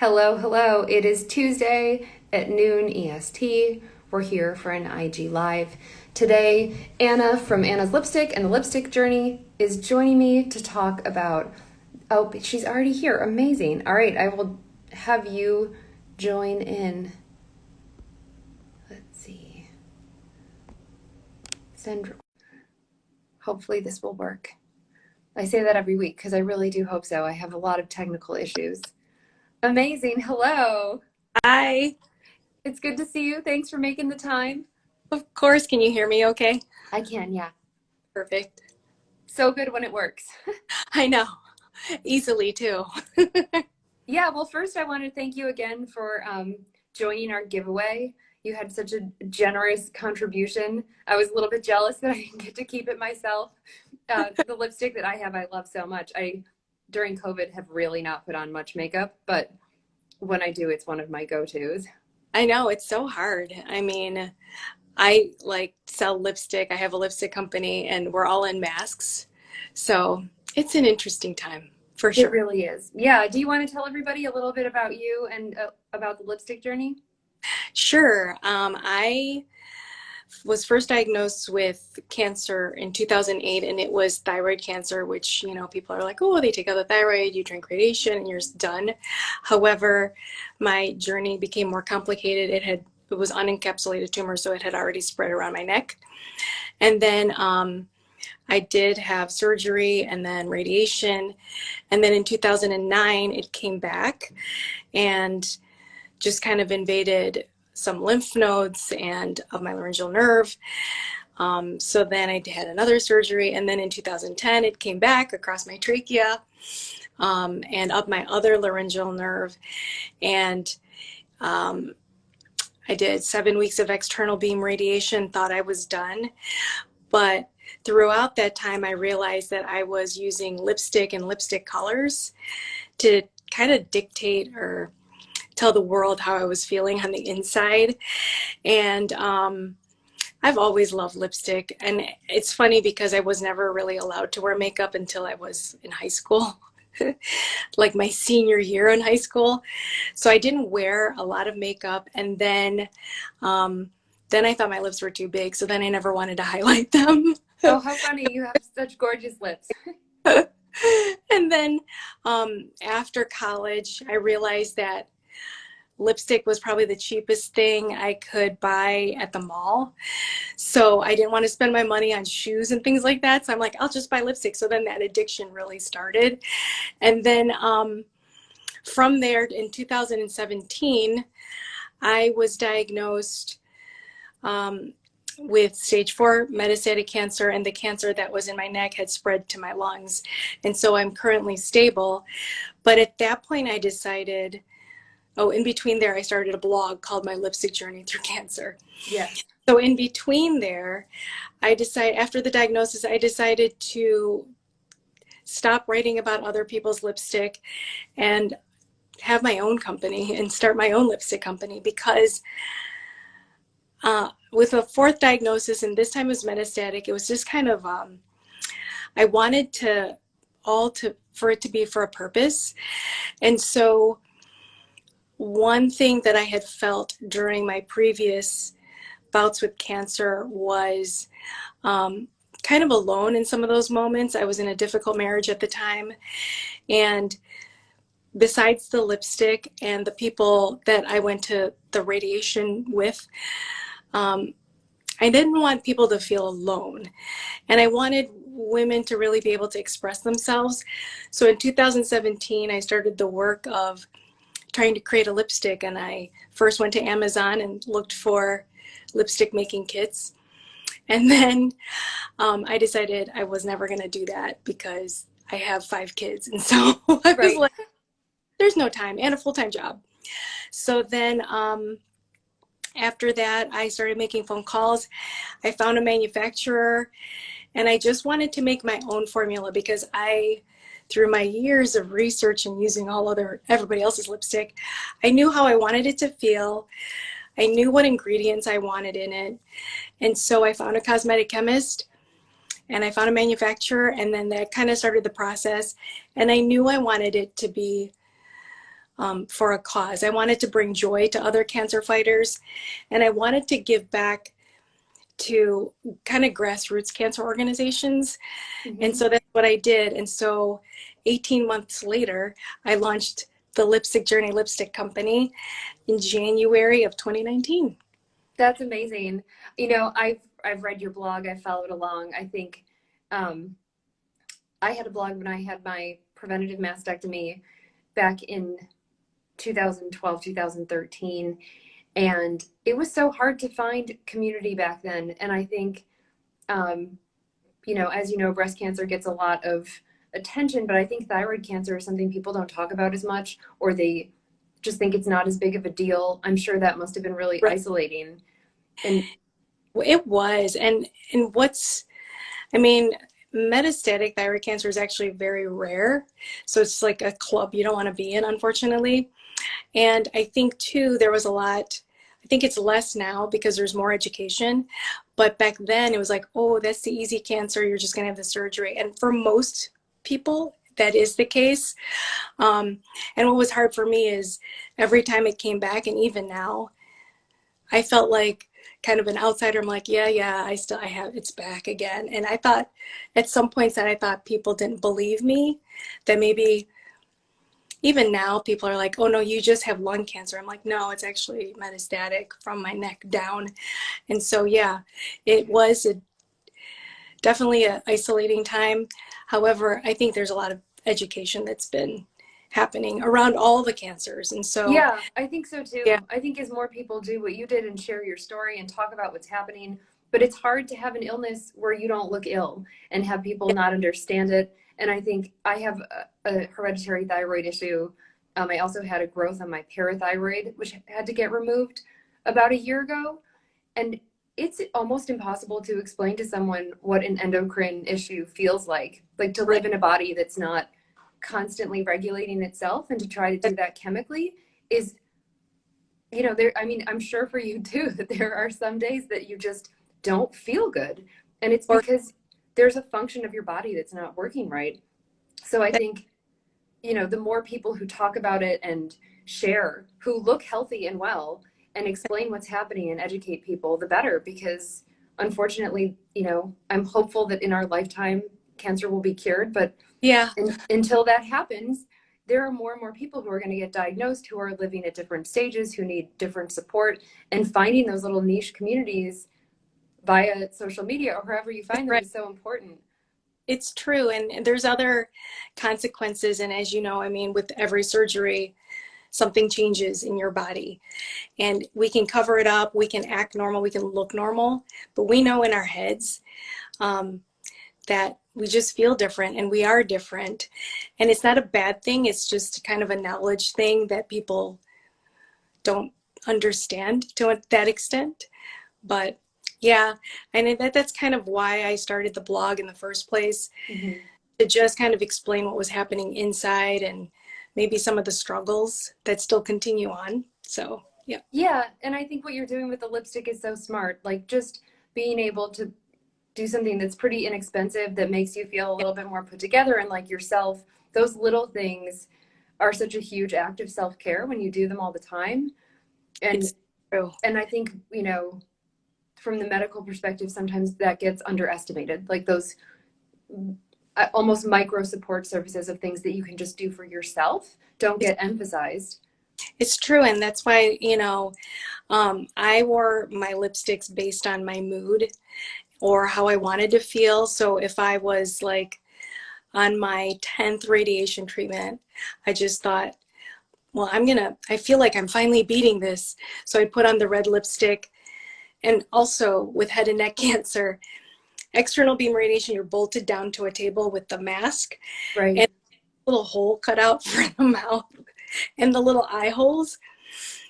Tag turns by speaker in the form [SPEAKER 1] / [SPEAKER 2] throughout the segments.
[SPEAKER 1] Hello, hello. It is Tuesday at noon EST. We're here for an IG Live. Today, Anna from Anna's Lipstick and the Lipstick Journey is joining me to talk about. Oh, she's already here. Amazing. All right, I will have you join in. Let's see. Send. Hopefully, this will work. I say that every week because I really do hope so. I have a lot of technical issues. Amazing. Hello.
[SPEAKER 2] Hi.
[SPEAKER 1] It's good to see you. Thanks for making the time.
[SPEAKER 2] Of course, can you hear me okay?
[SPEAKER 1] I can, yeah.
[SPEAKER 2] Perfect.
[SPEAKER 1] So good when it works.
[SPEAKER 2] I know. Easily too.
[SPEAKER 1] Yeah, well, first I want to thank you again for joining our giveaway. You had such a generous contribution. I was a little bit jealous that I didn't get to keep it myself. The lipstick that I have, I love so much. During COVID, have really not put on much makeup, but when I do, it's one of my go-tos.
[SPEAKER 2] I know, it's so hard. I like sell lipstick. I have a lipstick company and we're all in masks. So it's an interesting time for
[SPEAKER 1] It
[SPEAKER 2] sure.
[SPEAKER 1] really is. Yeah. Do you want to tell everybody a little bit about you and about the lipstick journey?
[SPEAKER 2] Sure. I was first diagnosed with cancer in 2008, and it was thyroid cancer, which, people are like, oh, they take out the thyroid, you drink radiation, and you're done. However, my journey became more complicated. It was unencapsulated tumor, so it had already spread around my neck. And then I did have surgery and then radiation. And then in 2009, it came back and just kind of invaded some lymph nodes and of my laryngeal nerve. So then I had another surgery, and then in 2010 it came back across my trachea and up my other laryngeal nerve. And I did 7 weeks of external beam radiation, thought I was done. But throughout that time, I realized that I was using lipstick and lipstick colors to kind of dictate or tell the world how I was feeling on the inside. And I've always loved lipstick. And it's funny because I was never really allowed to wear makeup until I was in high school, like my senior year in high school. So I didn't wear a lot of makeup. And then I thought my lips were too big. So then I never wanted to highlight them.
[SPEAKER 1] Oh, how funny. You have such gorgeous lips.
[SPEAKER 2] And then after college, I realized that lipstick was probably the cheapest thing I could buy at the mall. So I didn't want to spend my money on shoes and things like that. So I'm like, I'll just buy lipstick. So then that addiction really started. And then from there in 2017, I was diagnosed with stage 4 metastatic cancer, and the cancer that was in my neck had spread to my lungs. And so I'm currently stable. But at that point, I decided, in between there, I started a blog called My Lipstick Journey Through Cancer.
[SPEAKER 1] Yes.
[SPEAKER 2] So in between there, after the diagnosis, I decided to stop writing about other people's lipstick and have my own company and start my own lipstick company, because with a fourth diagnosis, and this time it was metastatic, it was just kind of, I wanted for it to be for a purpose. And so one thing that I had felt during my previous bouts with cancer was kind of alone in some of those moments. I was in a difficult marriage at the time. And besides the lipstick and the people that I went to the radiation with, I didn't want people to feel alone. And I wanted women to really be able to express themselves. So in 2017, I started the work of trying to create a lipstick, and I first went to Amazon and looked for lipstick making kits. And then I decided I was never going to do that because I have 5 kids. And so I was like, there's no time, and a full-time job. So then after that, I started making phone calls. I found a manufacturer, and I just wanted to make my own formula because through my years of research and using everybody else's lipstick, I knew how I wanted it to feel. I knew what ingredients I wanted in it. And so I found a cosmetic chemist, and I found a manufacturer, and then that kind of started the process. And I knew I wanted it to be for a cause. I wanted to bring joy to other cancer fighters, and I wanted to give back to kind of grassroots cancer organizations. And
[SPEAKER 1] Mm-hmm.
[SPEAKER 2] so that's what I did. And so 18 months later, I launched the Lipstick Journey Lipstick Company in January of 2019.
[SPEAKER 1] That's amazing. You know, I've read your blog. I followed along. I think um, I had a blog when I had my preventative mastectomy back in 2012, 2013, and it was so hard to find community back then. And I think, um, you know, as you know, breast cancer gets a lot of attention, but I think thyroid cancer is something people don't talk about as much, or they just think it's not as big of a deal. I'm sure that must have been really
[SPEAKER 2] Right.
[SPEAKER 1] isolating. And
[SPEAKER 2] It was. And what's, I mean, metastatic thyroid cancer is actually very rare. So it's like a club you don't want to be in, unfortunately. And I think too, there was a lot, I think it's less now because there's more education. But back then it was like, oh, that's the easy cancer. You're just going to have the surgery. And for most people, that is the case. And what was hard for me is every time it came back, and even now, I felt like kind of an outsider. I'm like, yeah, I have, it's back again. And I thought at some points that I thought people didn't believe me, that maybe even now people are like, oh no, you just have lung cancer. I'm like, no, it's actually metastatic from my neck down. And so, yeah, it was definitely an isolating time. However, I think there's a lot of education that's been happening around all the cancers. And so,
[SPEAKER 1] yeah, I think so
[SPEAKER 2] yeah,
[SPEAKER 1] too. I think as more people do what you did and share your story and talk about what's happening, but it's hard to have an illness where you don't look ill and have people
[SPEAKER 2] yeah,
[SPEAKER 1] not understand it. And I think I have a hereditary thyroid issue. I also had a growth on my parathyroid, which had to get removed about a year ago. And it's almost impossible to explain to someone what an endocrine issue feels like to
[SPEAKER 2] right.
[SPEAKER 1] live in a body that's not constantly regulating itself, and to try to do that chemically is, you know, there, I mean, I'm sure for you too that there are some days that you just don't feel good, and it's
[SPEAKER 2] Or
[SPEAKER 1] because there's a function of your body that's not working right. So I think, you know, the more people who talk about it and share, who look healthy and well and explain what's happening and educate people, the better. Because unfortunately, you know, I'm hopeful that in our lifetime cancer will be cured, but
[SPEAKER 2] yeah,
[SPEAKER 1] until that happens, there are more and more people who are going to get diagnosed, who are living at different stages, who need different support. And finding those little niche communities via social media or wherever you find them
[SPEAKER 2] right.
[SPEAKER 1] is so important.
[SPEAKER 2] It's true. And there's other consequences. And as you know, I mean, with every surgery, something changes in your body. And we can cover it up, we can act normal, we can look normal, but we know in our heads um, that we just feel different and we are different. And it's not a bad thing, it's just kind of a knowledge thing that people don't understand to that extent. But yeah, and that's kind of why I started the blog in the first place,
[SPEAKER 1] Mm-hmm.
[SPEAKER 2] to just kind of explain what was happening inside and maybe some of the struggles that still continue on. So, yeah.
[SPEAKER 1] Yeah, and I think what you're doing with the lipstick is so smart. Like just being able to do something that's pretty inexpensive that makes you feel a little bit more put together and like yourself. Those little things are such a huge act of self-care when you do them all the time. And
[SPEAKER 2] It's true.
[SPEAKER 1] and I think, you know, from the medical perspective, sometimes that gets underestimated. Like those almost micro support services of things that you can just do for yourself don't
[SPEAKER 2] It's,
[SPEAKER 1] get emphasized.
[SPEAKER 2] it's true. And that's why, you know, I wore my lipsticks based on my mood or how I wanted to feel. So if I was like on my 10th radiation treatment, I just thought, well, I feel like I'm finally beating this. So I put on the red lipstick. And also with head and neck cancer, external beam radiation, you're bolted down to a table with the mask and
[SPEAKER 1] Right.
[SPEAKER 2] a little hole cut out for the mouth and the little eye holes.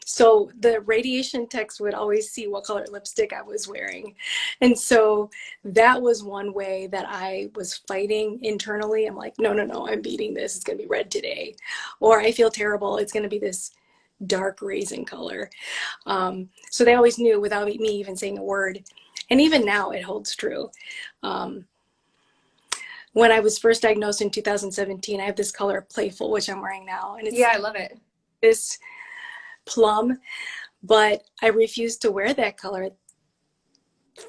[SPEAKER 2] So the radiation techs would always see what color lipstick I was wearing. And so that was one way that I was fighting internally. I'm like, no, I'm beating this. It's going to be red today. Or I feel terrible. It's going to be this dark raisin color. So they always knew without me even saying a word. And even now it holds true. Um, when I was first diagnosed in 2017, I have this color Playful, which I'm wearing now. And it's
[SPEAKER 1] Yeah, I love it.
[SPEAKER 2] this plum, but I refused to wear that color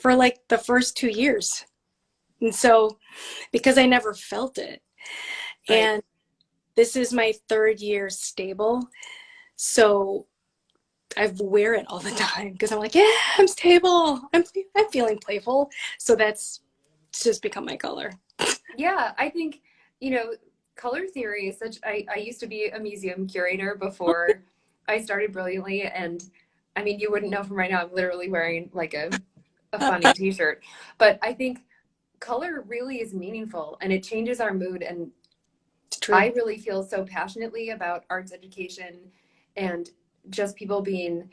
[SPEAKER 2] for like the first 2 years. And so, because I never felt it.
[SPEAKER 1] Right.
[SPEAKER 2] And this is my third year stable. So I wear it all the time because I'm like, yeah, I'm stable. I'm feeling playful. So that's just become my color.
[SPEAKER 1] Yeah, I think, color theory is such, I used to be a museum curator before I started Brilliantly. And I mean, you wouldn't know from right now, I'm literally wearing like a funny t-shirt. But I think color really is meaningful and it changes our mood. And
[SPEAKER 2] It's true.
[SPEAKER 1] I really feel so passionately about arts education and just people being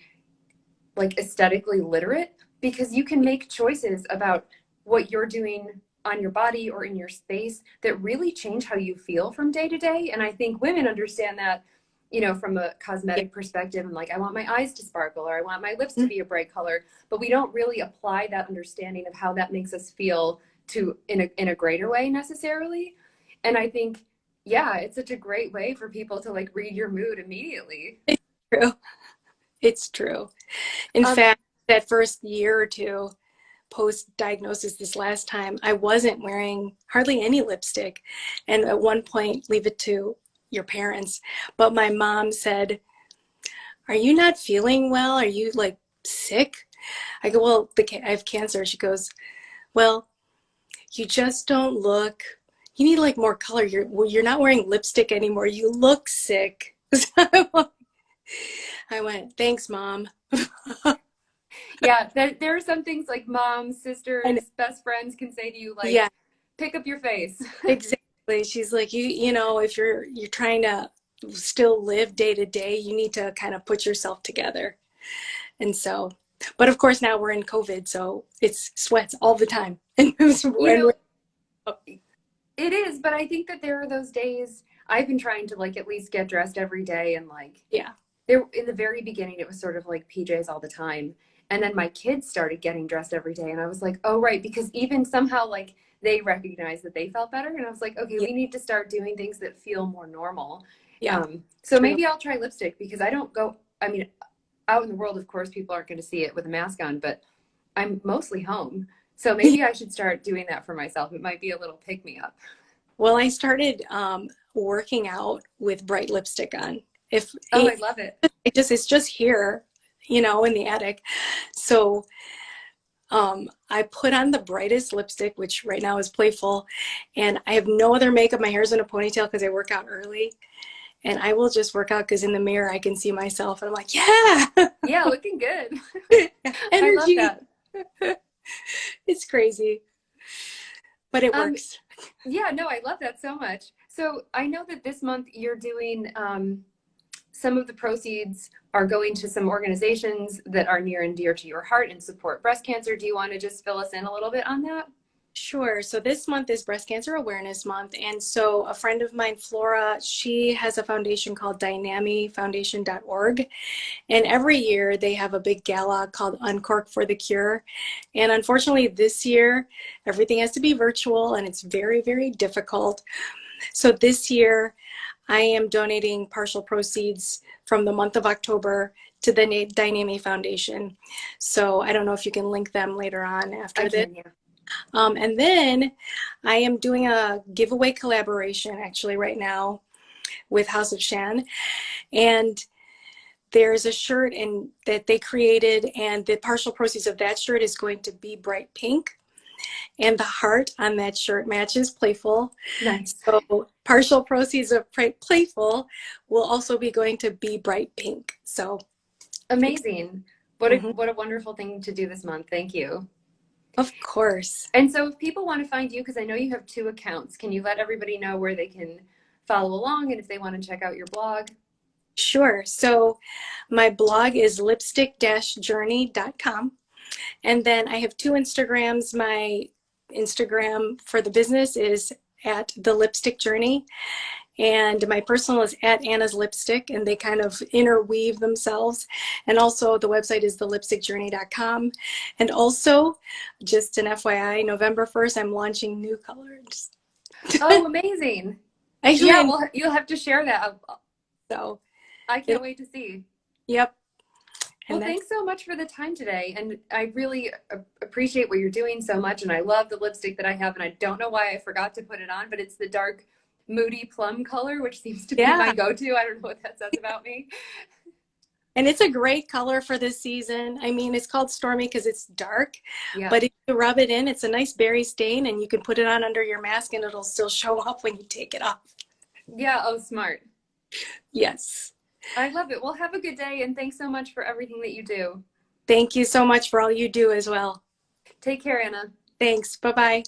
[SPEAKER 1] like aesthetically literate because you can make choices about what you're doing on your body or in your space that really change how you feel from day to day. And I think women understand that, from a
[SPEAKER 2] Yeah.
[SPEAKER 1] cosmetic perspective. And like, I want my eyes to sparkle or I want my lips to be a bright color, but we don't really apply that understanding of how that makes us feel to in a greater way necessarily. And I think, yeah, it's such a great way for people to like read your mood immediately.
[SPEAKER 2] It's true. It's true. In
[SPEAKER 1] Um,
[SPEAKER 2] fact, that first year or two post diagnosis this last time, I wasn't wearing hardly any lipstick. And at one point, leave it to your parents. But my mom said, are you not feeling well? Are you like sick? I go, well, I have cancer. She goes, well, you just don't look, you need like more color. You're not wearing lipstick anymore. You look sick. So I went, thanks, mom.
[SPEAKER 1] Yeah, there are some things like moms,
[SPEAKER 2] And
[SPEAKER 1] sisters, best friends can say to you, like,
[SPEAKER 2] yeah,
[SPEAKER 1] pick up your face.
[SPEAKER 2] exactly. She's like, you know, if you're trying to still live day to day, you need to kind of put yourself together. And so, but of course now we're in COVID, so it's sweats all the time. And
[SPEAKER 1] You
[SPEAKER 2] we're,
[SPEAKER 1] know, it is, but I think that there are those days I've been trying to like at least get dressed every day and like
[SPEAKER 2] yeah,
[SPEAKER 1] there in the very beginning it was sort of like PJs all the time. And then my kids started getting dressed every day and I was like, "Oh right, because even somehow like they recognized that they felt better and I was like, "Okay,
[SPEAKER 2] yeah,
[SPEAKER 1] we need to start doing things that feel more normal."
[SPEAKER 2] yeah,
[SPEAKER 1] So
[SPEAKER 2] true.
[SPEAKER 1] maybe I'll try lipstick because I don't go I mean out in the world, of course, people aren't going to see it with a mask on, but I'm mostly home. So maybe I should start doing that for myself. It might be a little pick me up.
[SPEAKER 2] Well, I started working out with bright lipstick on. If
[SPEAKER 1] Oh, I love it.
[SPEAKER 2] it's just here, you know, in the attic. So I put on the brightest lipstick, which right now is Playful, and I have no other makeup. My hair's in a ponytail because I work out early, and I will just work out because in the mirror I can see myself, and I'm like, yeah,
[SPEAKER 1] Yeah, looking good. I love
[SPEAKER 2] energy.
[SPEAKER 1] that.
[SPEAKER 2] It's crazy, but it
[SPEAKER 1] Um,
[SPEAKER 2] works.
[SPEAKER 1] yeah, no, I love that so much. So I know that this month you're doing some of the proceeds are going to some organizations that are near and dear to your heart and support breast cancer. Do you want to just fill us in a little bit on that?
[SPEAKER 2] Sure. So this month is Breast Cancer Awareness Month. And so a friend of mine, Flora, she has a foundation called dynamifoundation.org. And every year they have a big gala called Uncork for the Cure. And unfortunately, this year, everything has to be virtual and it's very, very difficult. So this year, I am donating partial proceeds from the month of October to the Dynami Foundation. So I don't know if you can link them later on
[SPEAKER 1] I
[SPEAKER 2] after this.
[SPEAKER 1] can, yeah.
[SPEAKER 2] And then I am doing a giveaway collaboration actually right now with House of Shan. And there's a shirt that they created, and the partial proceeds of that shirt is going to be bright pink. And the heart on that shirt matches Playful.
[SPEAKER 1] Nice.
[SPEAKER 2] So partial proceeds of Playful will also be going to be bright pink. So
[SPEAKER 1] Amazing. What a
[SPEAKER 2] mhm.
[SPEAKER 1] what a wonderful thing to do this month. Thank you.
[SPEAKER 2] Of course.
[SPEAKER 1] And so if people want to find you, because I know you have two accounts, can you let everybody know where they can follow along and if they want to check out your blog?
[SPEAKER 2] Sure. So my blog is lipstick-journey.com. And then I have two Instagrams. My Instagram for the business is at the Lipstick Journey, and my personal is at Anna's Lipstick, and they kind of interweave themselves. And also the website is thelipstickjourney.com. And also, just an FYI, November 1st, I'm launching new colors.
[SPEAKER 1] Oh, amazing.
[SPEAKER 2] Actually,
[SPEAKER 1] Yeah, well, you'll have to share that.
[SPEAKER 2] so
[SPEAKER 1] I can't
[SPEAKER 2] It'll,
[SPEAKER 1] wait to see.
[SPEAKER 2] yep.
[SPEAKER 1] Well,
[SPEAKER 2] And that's,
[SPEAKER 1] thanks so much for the time today. And I really appreciate what you're doing so much. And I love the lipstick that I have. And I don't know why I forgot to put it on, but it's the dark, moody plum color, which seems to be my
[SPEAKER 2] yeah.
[SPEAKER 1] go-to. I don't know what that says about me.
[SPEAKER 2] And it's a great color for this season. I mean, it's called Stormy because it's dark,
[SPEAKER 1] Yeah.
[SPEAKER 2] but if you rub it in, it's a nice berry stain and you can put it on under your mask and it'll still show up when you take it off.
[SPEAKER 1] Yeah. Oh, smart.
[SPEAKER 2] Yes.
[SPEAKER 1] I love it. Well, have a good day. And thanks so much for everything that you do.
[SPEAKER 2] Thank you so much for all you do as well.
[SPEAKER 1] Take care, Anna.
[SPEAKER 2] Thanks. Bye-bye.